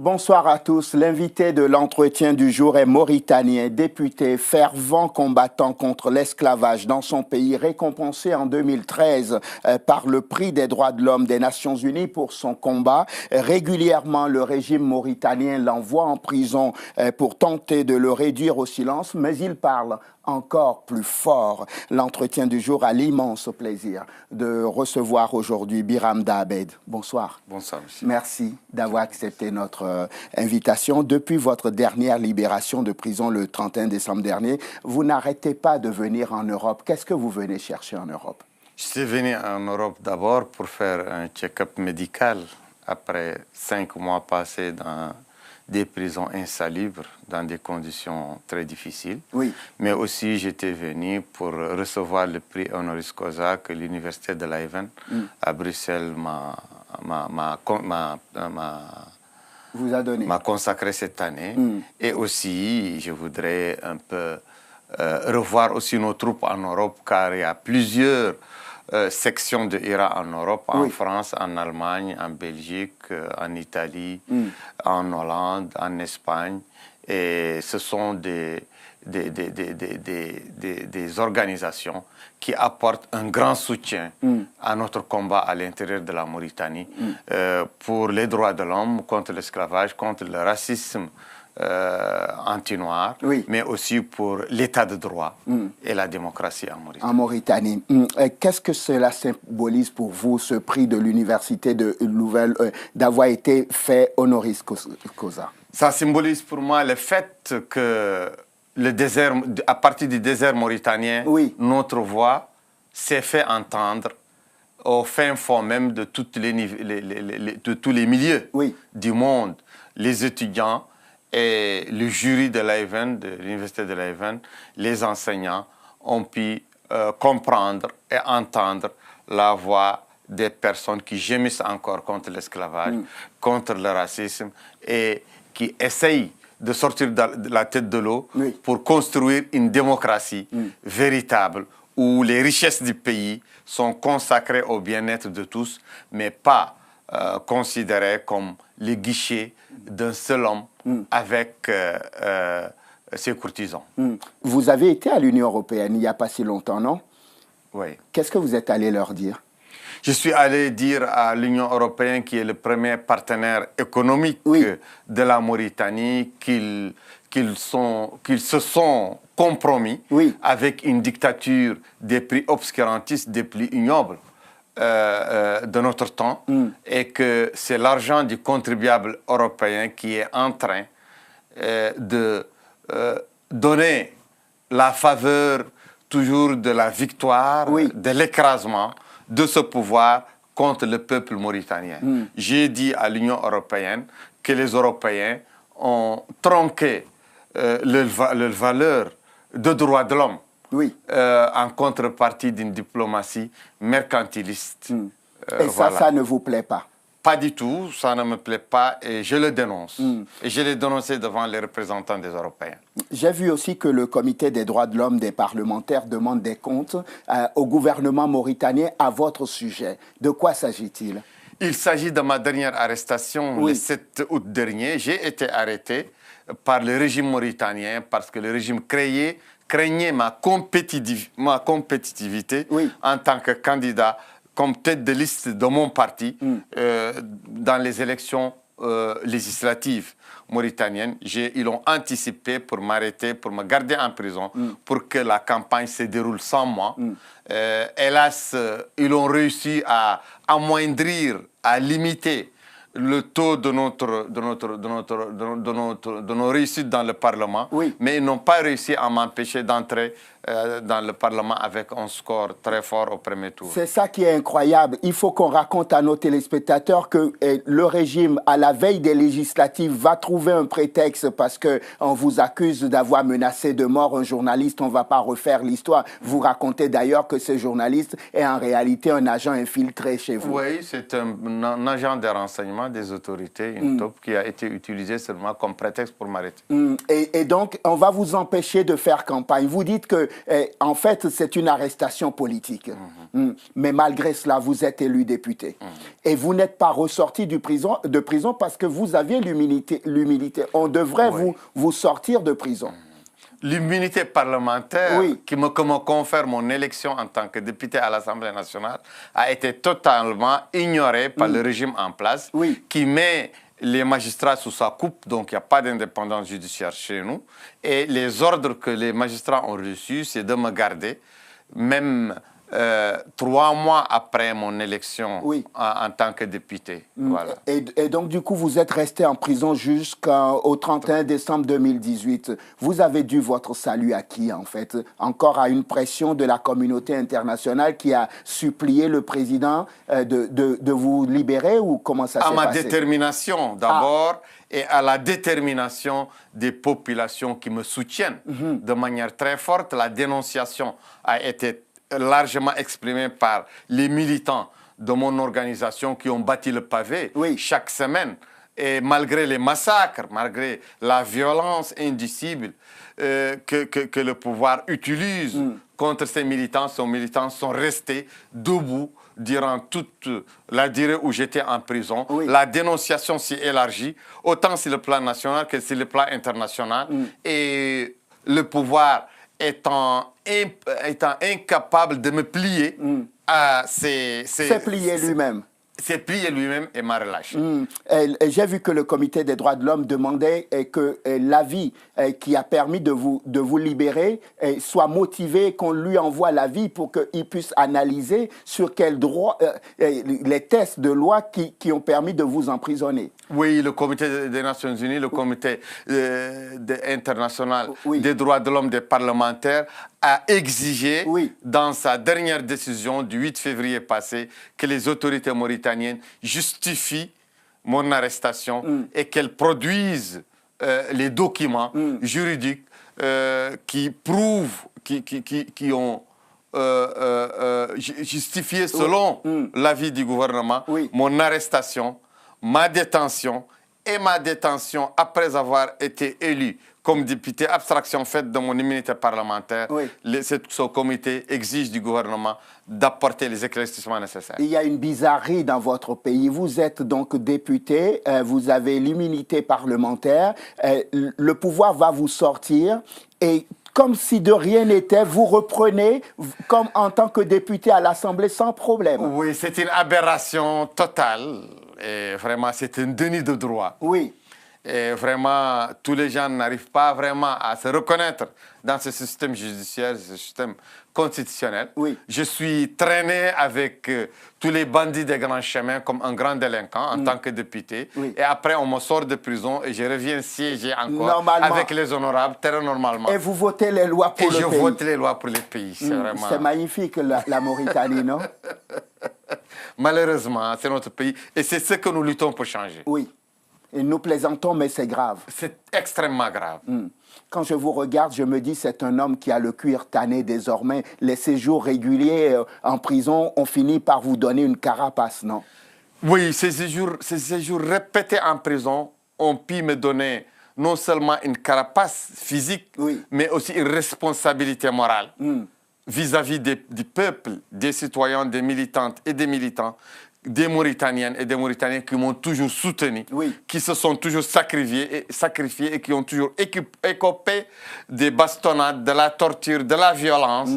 Bonsoir à tous. L'invité de l'entretien du jour est mauritanien, député, fervent combattant contre l'esclavage dans son pays, récompensé en 2013 par le prix des droits de l'homme des Nations Unies pour son combat. Régulièrement, le régime mauritanien l'envoie en prison pour tenter de le réduire au silence, mais il parle encore plus fort. L'entretien du jour a l'immense plaisir de recevoir aujourd'hui Biram Daabed. Bonsoir. Bonsoir, monsieur. Merci d'avoir accepté notre invitation. Depuis votre dernière libération de prison le 31 décembre dernier, vous n'arrêtez pas de venir en Europe. Qu'est-ce que vous venez chercher en Europe? Je suis venu en Europe d'abord pour faire un check-up médical après 5 mois passés dans des prisons insalubres, dans des conditions très difficiles. Oui. Mais aussi, j'étais venu pour recevoir le prix honoris causa que l'Université de Leuven à Bruxelles m'a consacré cette année. Et aussi, je voudrais un peu revoir aussi nos troupes en Europe, car il y a plusieurs sections de IRA en Europe, en France, en Allemagne, en Belgique, en Italie, en Hollande, en Espagne. Et ce sont des organisations qui apportent un grand soutien à notre combat à l'intérieur de la Mauritanie pour les droits de l'homme, contre l'esclavage, contre le racisme anti-noir, mais aussi pour l'état de droit et la démocratie en Mauritanie. Qu'est-ce que cela symbolise pour vous, ce prix de l'Université de Louvain, d'avoir été fait honoris causa? Ça symbolise pour moi le fait que le désert, à partir du désert mauritanien, notre voix s'est fait entendre au fin fond même de, tous les milieux du monde. Les étudiants et le jury de Leuven, de l'Université de Leuven, les enseignants ont pu comprendre et entendre la voix des personnes qui gémissent encore contre l'esclavage, contre le racisme et qui essayent de sortir de la tête de l'eau pour construire une démocratie véritable où les richesses du pays sont consacrées au bien-être de tous, mais pas considérées comme les guichets d'un seul homme avec ses courtisans. Vous avez été à l'Union européenne il n'y a pas si longtemps, non? Oui. Qu'est-ce que vous êtes allé leur dire? Je suis allé dire à l'Union européenne, qui est le premier partenaire économique de la Mauritanie, qu'ils se sont compromis avec une dictature des plus obscurantistes, des plus ignobles de notre temps, et que c'est l'argent du contribuable européen qui est en train de donner la faveur toujours de la victoire, de l'écrasement de ce pouvoir contre le peuple mauritanien. J'ai dit à l'Union européenne que les Européens ont tronqué leur valeur de droits de l'homme en contrepartie d'une diplomatie mercantiliste. Et ça ne vous plaît pas? Pas du tout, ça ne me plaît pas et je le dénonce. Et je l'ai dénoncé devant les représentants des Européens. J'ai vu aussi que le Comité des droits de l'homme des parlementaires demande des comptes au gouvernement mauritanien à votre sujet. De quoi s'agit-il? Il s'agit de ma dernière arrestation le 7 août dernier. J'ai été arrêté par le régime mauritanien parce que le régime craignait ma compétitivité en tant que candidat comme tête de liste de mon parti dans les élections législatives mauritaniennes. Ils ont anticipé pour m'arrêter, pour me garder en prison, pour que la campagne se déroule sans moi. Hélas, ils ont réussi à amoindrir, à limiter le taux de nos réussites dans le Parlement, mais ils n'ont pas réussi à m'empêcher d'entrer dans le Parlement avec un score très fort au premier tour. C'est ça qui est incroyable. Il faut qu'on raconte à nos téléspectateurs que le régime, à la veille des législatives, va trouver un prétexte parce qu'on vous accuse d'avoir menacé de mort un journaliste. On ne va pas refaire l'histoire. Vous racontez d'ailleurs que ce journaliste est en réalité un agent infiltré chez vous. Oui, c'est un agent de renseignement simplement des autorités, une taupe qui a été utilisée seulement comme prétexte pour m'arrêter. Et donc, on va vous empêcher de faire campagne. Vous dites que, en fait, c'est une arrestation politique. Mais malgré cela, vous êtes élu député. Et vous n'êtes pas ressorti de prison parce que vous aviez l'humilité. On devrait vous sortir de prison. L'immunité parlementaire que me confère mon élection en tant que député à l'Assemblée nationale a été totalement ignorée par le régime en place qui met les magistrats sous sa coupe, donc il n'y a pas d'indépendance judiciaire chez nous. Et les ordres que les magistrats ont reçus, c'est de me garder, même 3 mois après mon élection en tant que député. Voilà. Et donc, du coup, vous êtes resté en prison jusqu'au 31 décembre 2018. Vous avez dû votre salut à qui, en fait? Encore à une pression de la communauté internationale qui a supplié le président de vous libérer, ou comment ça s'est passé? À ma détermination, d'abord, et à la détermination des populations qui me soutiennent de manière très forte. La dénonciation a été largement exprimé par les militants de mon organisation qui ont bâti le pavé chaque semaine. Et malgré les massacres, malgré la violence indicible que le pouvoir utilise contre ces militants sont restés debout durant toute la durée où j'étais en prison. La dénonciation s'est élargie, autant sur le plan national que sur le plan international. Et le pouvoir étant incapable de me plier à ces... C'est plié lui-même. C'est plié lui-même et m'a relâché. J'ai vu que le Comité des droits de l'homme demandait que l'avis qui a permis de vous libérer soit motivé, qu'on lui envoie l'avis pour qu'il puisse analyser sur quels droits, les tests de loi qui ont permis de vous emprisonner. Oui, le Comité des Nations Unies, le Comité international des droits de l'homme des parlementaires a exigé dans sa dernière décision du 8 février passé que les autorités mauritaniennes justifient mon arrestation et qu'elles produisent les documents juridiques qui prouvent, qui ont justifié selon l'avis du gouvernement mon arrestation, ma détention après avoir été élu comme député, abstraction faite de mon immunité parlementaire. Ce comité exige du gouvernement d'apporter les éclaircissements nécessaires. Il y a une bizarrerie dans votre pays. Vous êtes donc député, vous avez l'immunité parlementaire, le pouvoir va vous sortir et comme si de rien n'était, vous reprenez comme en tant que député à l'Assemblée sans problème. Oui, c'est une aberration totale. Et vraiment, c'est un déni de droit. Et vraiment, tous les gens n'arrivent pas vraiment à se reconnaître dans ce système judiciaire, ce système constitutionnel. Je suis traîné avec tous les bandits des grands chemins comme un grand délinquant en tant que député. Et après, on me sort de prison et je reviens siéger encore avec les honorables, très normalement. Et vous votez les lois pour le pays. Et je vote les lois pour les pays. C'est magnifique, la Mauritanie, non? Malheureusement, c'est notre pays. Et c'est ce que nous luttons pour changer. Et nous plaisantons, mais c'est grave. C'est extrêmement grave. Quand je vous regarde, je me dis c'est un homme qui a le cuir tanné désormais. Les séjours réguliers en prison ont fini par vous donner une carapace, non? Oui, ces séjours répétés en prison ont pu me donner non seulement une carapace physique, mais aussi une responsabilité morale vis-à-vis du peuple, des citoyens, des militantes et des militants, des Mauritaniennes et des Mauritaniens qui m'ont toujours soutenu, qui se sont toujours sacrifiés et qui ont toujours écopé des bastonnades, de la torture, de la violence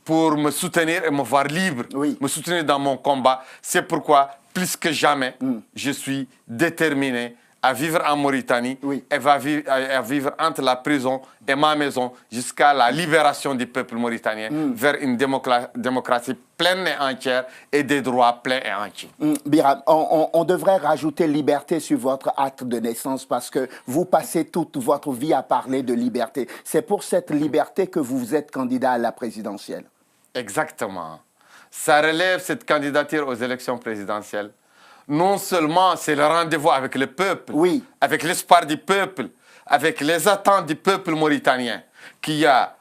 pour me soutenir et me voir libre, me soutenir dans mon combat. C'est pourquoi, plus que jamais, je suis déterminé à vivre en Mauritanie et à vivre entre la prison et ma maison jusqu'à la libération du peuple mauritanien vers une démocratie pleine et entière et des droits pleins et entiers. Biram, on devrait rajouter liberté sur votre acte de naissance parce que vous passez toute votre vie à parler de liberté. C'est pour cette liberté que vous êtes candidat à la présidentielle. Exactement. Ça relève cette candidature aux élections présidentielles. Non seulement c'est le rendez-vous avec le peuple, avec l'espoir du peuple, avec les attentes du peuple mauritanien qui a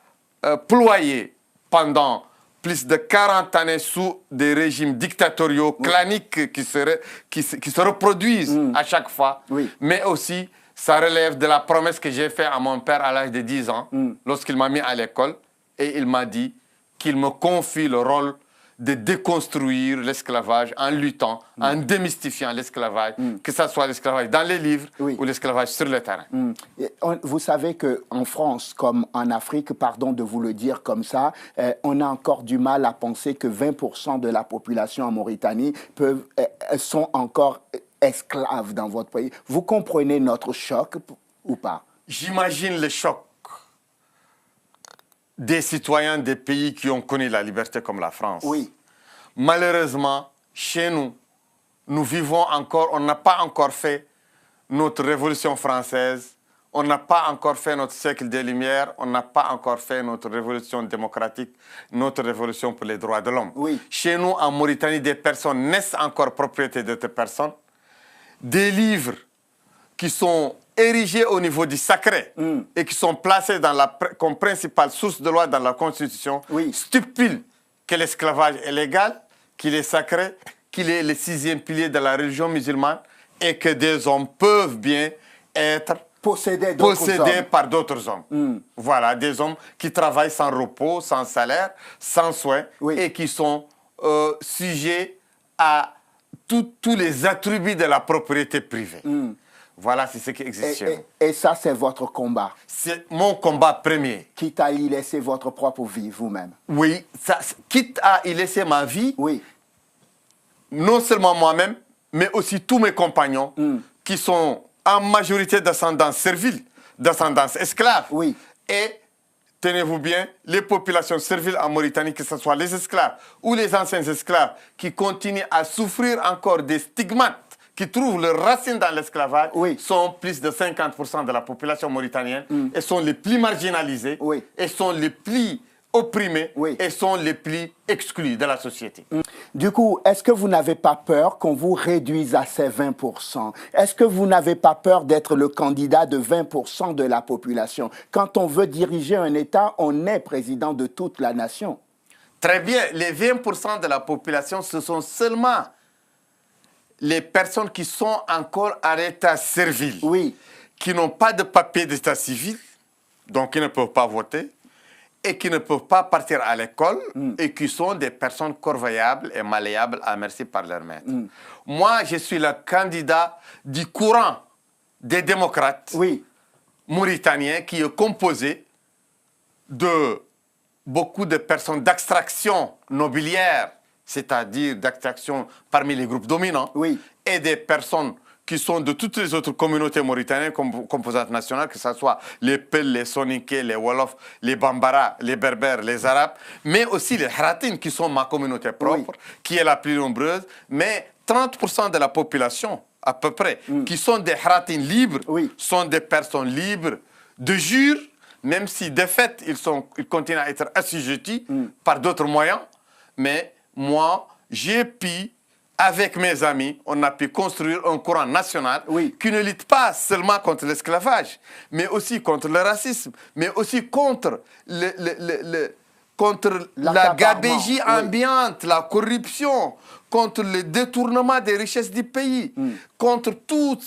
ployé pendant plus de 40 années sous des régimes dictatoriaux, claniques qui se reproduisent à chaque fois. Mais aussi, ça relève de la promesse que j'ai faite à mon père à l'âge de 10 ans, lorsqu'il m'a mis à l'école, et il m'a dit qu'il me confie le rôle de déconstruire l'esclavage en luttant, en démystifiant l'esclavage, que ce soit l'esclavage dans les livres ou l'esclavage sur le terrain. Vous savez qu'en France, comme en Afrique, pardon de vous le dire comme ça, on a encore du mal à penser que 20% de la population en Mauritanie sont encore esclaves dans votre pays. Vous comprenez notre choc ou pas? J'imagine le choc des citoyens des pays qui ont connu la liberté comme la France. Oui. Malheureusement, chez nous, nous vivons encore, on n'a pas encore fait notre révolution française, on n'a pas encore fait notre siècle des Lumières, on n'a pas encore fait notre révolution démocratique, notre révolution pour les droits de l'homme. Oui. Chez nous, en Mauritanie, des personnes naissent encore propriété d'autres personnes. Des livres qui sont érigés au niveau du sacré et qui sont placés comme principale source de loi dans la Constitution, stipulent que l'esclavage est légal, qu'il est sacré, qu'il est le 6e pilier de la religion musulmane et que des hommes peuvent bien être possédés par d'autres hommes. Voilà, des hommes qui travaillent sans repos, sans salaire, sans soins et qui sont sujets à tous les attributs de la propriété privée. Voilà, c'est ce qui existe chez nous. Et ça, c'est votre combat? C'est mon combat premier. Quitte à y laisser votre propre vie, vous-même? Oui, quitte à y laisser ma vie, non seulement moi-même, mais aussi tous mes compagnons qui sont en majorité d'ascendance servile, d'ascendance esclave. Et tenez-vous bien, les populations serviles en Mauritanie, que ce soit les esclaves ou les anciens esclaves, qui continuent à souffrir encore des stigmates, qui trouvent leurs racines dans l'esclavage, sont plus de 50% de la population mauritanienne et sont les plus marginalisés, et sont les plus opprimés et sont les plus exclus de la société. Du coup, est-ce que vous n'avez pas peur qu'on vous réduise à ces 20%? Est-ce que vous n'avez pas peur d'être le candidat de 20% de la population? Quand on veut diriger un État, on est président de toute la nation. Très bien. Les 20% de la population, ce sont seulement les personnes qui sont encore en état servile, qui n'ont pas de papier d'état civil, donc qui ne peuvent pas voter, et qui ne peuvent pas partir à l'école, et qui sont des personnes corvéables et malléables à merci par leur maître. Moi, je suis le candidat du courant des démocrates mauritaniens qui est composé de beaucoup de personnes d'extraction nobiliaire, c'est-à-dire d'extraction parmi les groupes dominants, et des personnes qui sont de toutes les autres communautés mauritaniennes comme composantes nationales, que ce soit les Peuls, les Soninké, les Wolofs, les Bambara, les Berbères, les Arabes, mais aussi les Haratines, qui sont ma communauté propre, qui est la plus nombreuse, mais 30% de la population, à peu près, qui sont des Haratines libres, sont des personnes libres de jure, même si de fait, ils continuent à être assujettis par d'autres moyens, mais moi, j'ai pu, avec mes amis, on a pu construire un courant national qui ne lutte pas seulement contre l'esclavage, mais aussi contre le racisme, mais aussi contre la gabégie ambiante, la corruption, contre le détournement des richesses du pays, contre tous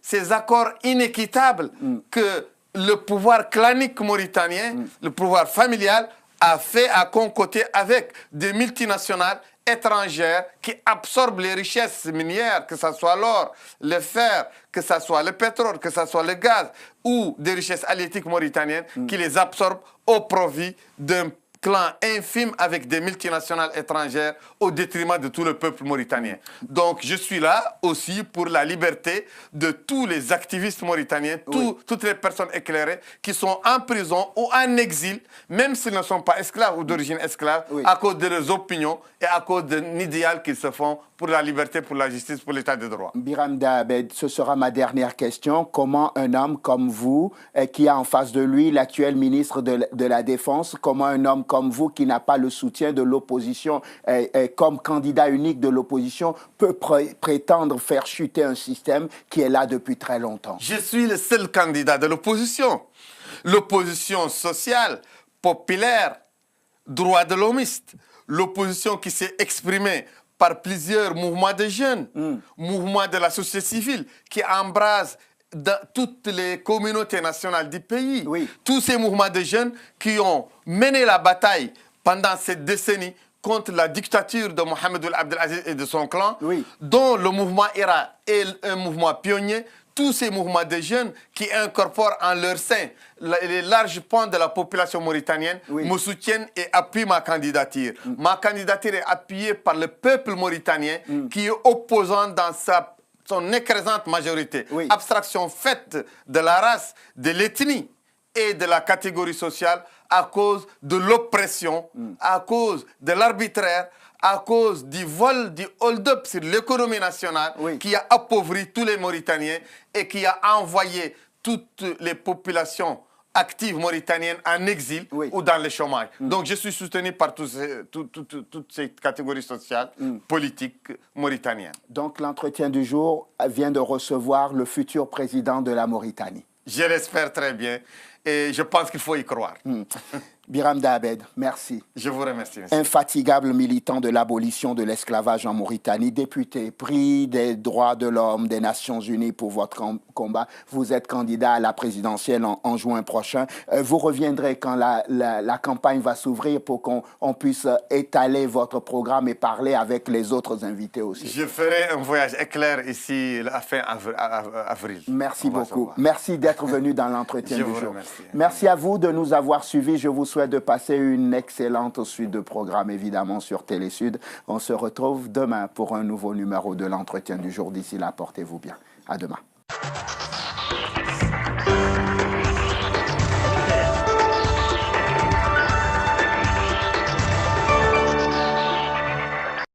ces accords inéquitables que le pouvoir clanique mauritanien, le pouvoir familial, a fait à concocter avec des multinationales étrangères qui absorbent les richesses minières, que ce soit l'or, le fer, que ce soit le pétrole, que ce soit le gaz, ou des richesses halieutiques mauritaniennes qui les absorbent au profit d'un clan infime avec des multinationales étrangères au détriment de tout le peuple mauritanien. Donc je suis là aussi pour la liberté de tous les activistes mauritaniens, toutes les personnes éclairées qui sont en prison ou en exil, même s'ils ne sont pas esclaves ou d'origine esclave, à cause de leurs opinions et à cause d'un idéal qu'ils se font pour la liberté, pour la justice, pour l'état de droit. Biram Dahabed, ce sera ma dernière question. Comment un homme comme vous, qui a en face de lui l'actuel ministre de la Défense, comment un homme comme vous, qui n'a pas le soutien de l'opposition, comme candidat unique de l'opposition, peut prétendre faire chuter un système qui est là depuis très longtemps? Je suis le seul candidat de l'opposition. L'opposition sociale, populaire, droits de l'homiste, l'opposition qui s'est exprimée par plusieurs mouvements de jeunes, mouvements de la société civile qui embrassent dans toutes les communautés nationales du pays. Oui. Tous ces mouvements de jeunes qui ont mené la bataille pendant cette décennie contre la dictature de Mohamed Abdelaziz et de son clan, dont le mouvement IRA est un mouvement pionnier. Tous ces mouvements de jeunes qui incorporent en leur sein les larges pans de la population mauritanienne me soutiennent et appuient ma candidature. Ma candidature est appuyée par le peuple mauritanien qui est opposant dans son écrasante majorité. Abstraction faite de la race, de l'ethnie et de la catégorie sociale à cause de l'oppression, à cause de l'arbitraire, à cause du vol, du hold-up sur l'économie nationale qui a appauvri tous les Mauritaniens et qui a envoyé toutes les populations actives mauritaniennes en exil ou dans le chômage. Donc je suis soutenu par toutes ces catégories sociales, politiques mauritaniennes. Donc l'entretien du jour vient de recevoir le futur président de la Mauritanie. Je l'espère très bien et je pense qu'il faut y croire. Biram Daabed, merci. Je vous remercie, monsieur. Infatigable militant de l'abolition de l'esclavage en Mauritanie, député, prix des droits de l'homme des Nations Unies pour votre combat. Vous êtes candidat à la présidentielle en juin prochain. Vous reviendrez quand la campagne va s'ouvrir pour qu'on puisse étaler votre programme et parler avec les autres invités aussi. Je ferai un voyage éclair ici à fin avril. Merci beaucoup. Merci d'être venu dans l'entretien du jour. Remercie. Merci à vous de nous avoir suivis. Je vous souhaite de passer une excellente suite de programmes, évidemment, sur Télésud. On se retrouve demain pour un nouveau numéro de l'entretien du jour. D'ici là, portez-vous bien. À demain.